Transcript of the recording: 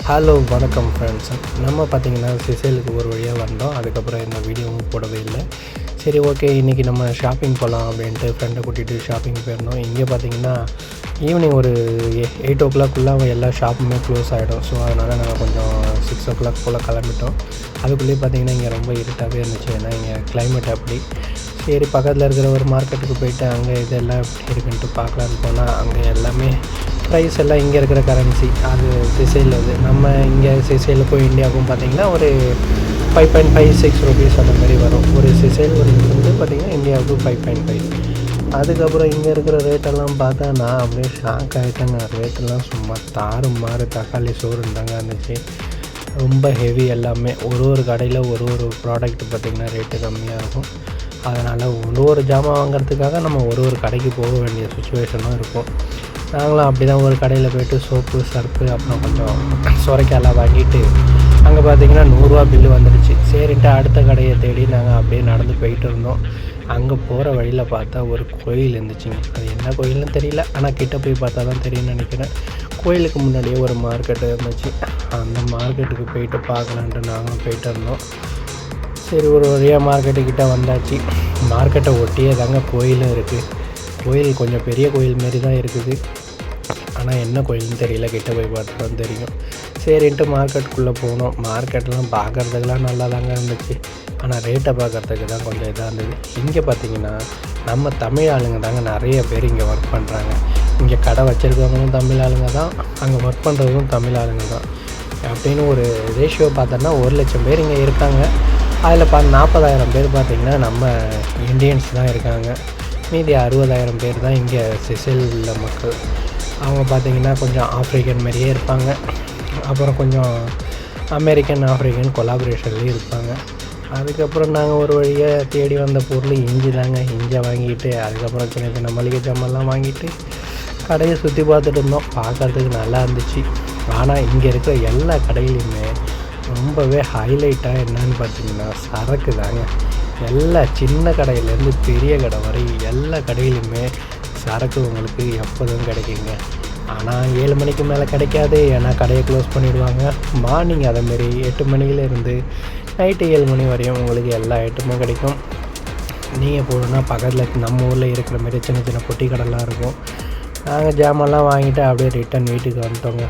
Hello வணக்கம் friends. நம்ம பார்த்திங்கன்னா சிசேலுக்கு ஒரு வழியாக வந்தோம். அதுக்கப்புறம் இந்த வீடியோவும் போடவே இல்லை. சரி, ஓகே, இன்றைக்கி நம்ம ஷாப்பிங் போகலாம் அப்படின்ட்டு ஃப்ரெண்டை கூட்டிகிட்டு ஷாப்பிங் போயிருந்தோம். இங்கே பார்த்திங்கன்னா ஈவினிங் ஒரு 8 o'clock எல்லா ஷாப்புமே க்ளோஸ் ஆகிடும். ஸோ அதனால் நாங்கள் கொஞ்சம் 6 o'clock போல் கிளம்பிட்டோம். அதுக்குள்ளேயே பார்த்திங்கன்னா இங்கே ரொம்ப இருட்டாகவே இருந்துச்சு. ஏன்னா இங்கே கிளைமேட் அப்படி. சரி, பக்கத்தில் இருக்கிற ஒரு மார்க்கெட்டுக்கு போயிட்டு அங்கே இதெல்லாம் எப்படி இருக்குன்ட்டு பார்க்கலான்னு போனால் அங்கே எல்லாமே ப்ரைஸ் எல்லாம் இங்கே இருக்கிற கரன்சி அது சிசேலில் இது. நம்ம இங்கே சிசேலுக்கும் இந்தியாவுக்கும் பார்த்திங்கன்னா ஒரு 5.56 rupees அந்த மாதிரி வரும். ஒரு சிசேல் ஒரு வந்து பார்த்திங்கன்னா இந்தியாவுக்கு 5.5. அதுக்கப்புறம் இங்கே இருக்கிற ரேட்டெல்லாம் பார்த்தா நான் அப்படியே ஷாக் ஆகிட்டேங்க. ரேட்டெல்லாம் சும்மா தாறுமாறு தக்காளி சோறுன்னு தாங்க இருந்துச்சு. ரொம்ப ஹெவி எல்லாமே. ஒரு கடையில் ஒரு ப்ராடக்ட் பார்த்திங்கன்னா ரேட்டு கம்மியாக இருக்கும். அதனால் ஒரு ஜாமான் வாங்குறதுக்காக நம்ம ஒரு கடைக்கு போக வேண்டிய சுச்சுவேஷனும் இருக்கும். நாங்களும் அப்படி தான் ஒரு கடையில் போய்ட்டு சோப்பு, சர்ப்பு, அப்புறம் கொஞ்சம் சுரைக்காயெல்லாம் வாங்கிட்டு அங்கே பார்த்திங்கன்னா 100 பில்லு வந்துடுச்சு. சரின்ட்டு அடுத்த கடையை தேடி நாங்கள் அப்படியே நடந்து போயிட்டு இருந்தோம். அங்கே போகிற வழியில் பார்த்தா ஒரு கோயில் இருந்துச்சுங்க. அது என்ன கோயில்னு தெரியல, ஆனால் கிட்டே போய் பார்த்தா தான் தெரியும்னு நினைக்கிறேன். கோயிலுக்கு முன்னாடியே ஒரு மார்க்கெட்டு இருந்துச்சு. அந்த மார்க்கெட்டுக்கு போயிட்டு பார்க்கலான்ட்டு நாங்களும் போயிட்டு இருந்தோம். சரி, ஒரு வழியாக மார்க்கெட்டுக்கிட்ட வந்தாச்சு. மார்க்கெட்டை ஒட்டியே தாங்க கோயிலும் இருக்குது. கோயில் கொஞ்சம் பெரிய கோயில் மாரி தான் இருக்குது. ஆனால் என்ன கோயில்னு தெரியல, கிட்ட போய் பார்த்து தான் தெரியும். சரின்ட்டு மார்க்கெட்டுக்குள்ளே போனோம். மார்க்கெட்லாம் பார்க்குறதுக்கெலாம் நல்லா தாங்க இருந்துச்சு. ஆனால் ரேட்டை பார்க்குறதுக்கு தான் கொஞ்சம் இதாக இருந்தது. இங்கே பார்த்திங்கன்னா நம்ம தமிழ் ஆளுங்க தாங்க நிறைய பேர் இங்கே ஒர்க் பண்ணுறாங்க. இங்கே கடை வச்சுருக்கவங்களும் தமிழ் ஆளுங்க தான், அங்கே ஒர்க் பண்ணுறதும் தமிழ் ஆளுங்க தான். அப்படின்னு ஒரு ரேஷியோ பார்த்தோன்னா 1,00,000 பேர் இங்கே இருக்காங்க. அதில் 40,000 பேர் பார்த்திங்கன்னா நம்ம இந்தியன்ஸ் தான் இருக்காங்க. மீதி 60,000 பேர் தான் இங்கே சிசேல் உள்ள மக்கள். அவங்க பார்த்திங்கன்னா கொஞ்சம் ஆஃப்ரிக்கன் மாதிரியே இருப்பாங்க. அப்புறம் கொஞ்சம் அமெரிக்கன் ஆஃப்ரிக்கன் கொலாபரேஷன்லேயும் இருப்பாங்க. அதுக்கப்புறம் நாங்கள் ஒரு வழியாக தேடி வந்த பொருள் இஞ்சி தாங்க. இஞ்சி வாங்கிட்டு அதுக்கப்புறம் சின்ன சின்ன மளிகை ஜாமான்லாம் வாங்கிட்டு கடையை சுற்றி பார்த்துட்டு இருந்தோம். பார்க்குறதுக்கு நல்லா இருந்துச்சு. ஆனால் இங்கே இருக்கிற எல்லா கடையிலையுமே ரொம்பவே ஹைலைட்டாக என்னன்னு பார்த்தீங்கன்னா சரக்கு தாங்க. எல்லா சின்ன கடையிலேருந்து பெரிய கடை வரை எல்லா கடையிலுமே சரக்கு உங்களுக்கு எப்போதும் கிடைக்குங்க. ஆனால் 7 மணிக்கு மேலே கிடைக்காது. ஏன்னா கடையை க்ளோஸ் பண்ணிவிடுவாங்க. மார்னிங் அதேமாரி 8 மணிலேருந்து நைட்டு 7 மணி வரையும் உங்களுக்கு எல்லா ஐட்டமும் கிடைக்கும். நீங்கள் போகணுன்னா பக்கத்தில் நம்ம ஊரில் இருக்கிற மாதிரி சின்ன சின்ன பொட்டி கடைலாம் இருக்கும். நாங்கள் ஜாமான்லாம் வாங்கிட்டு அப்படியே ரிட்டன் வீட்டுக்கு வந்துட்டோங்க.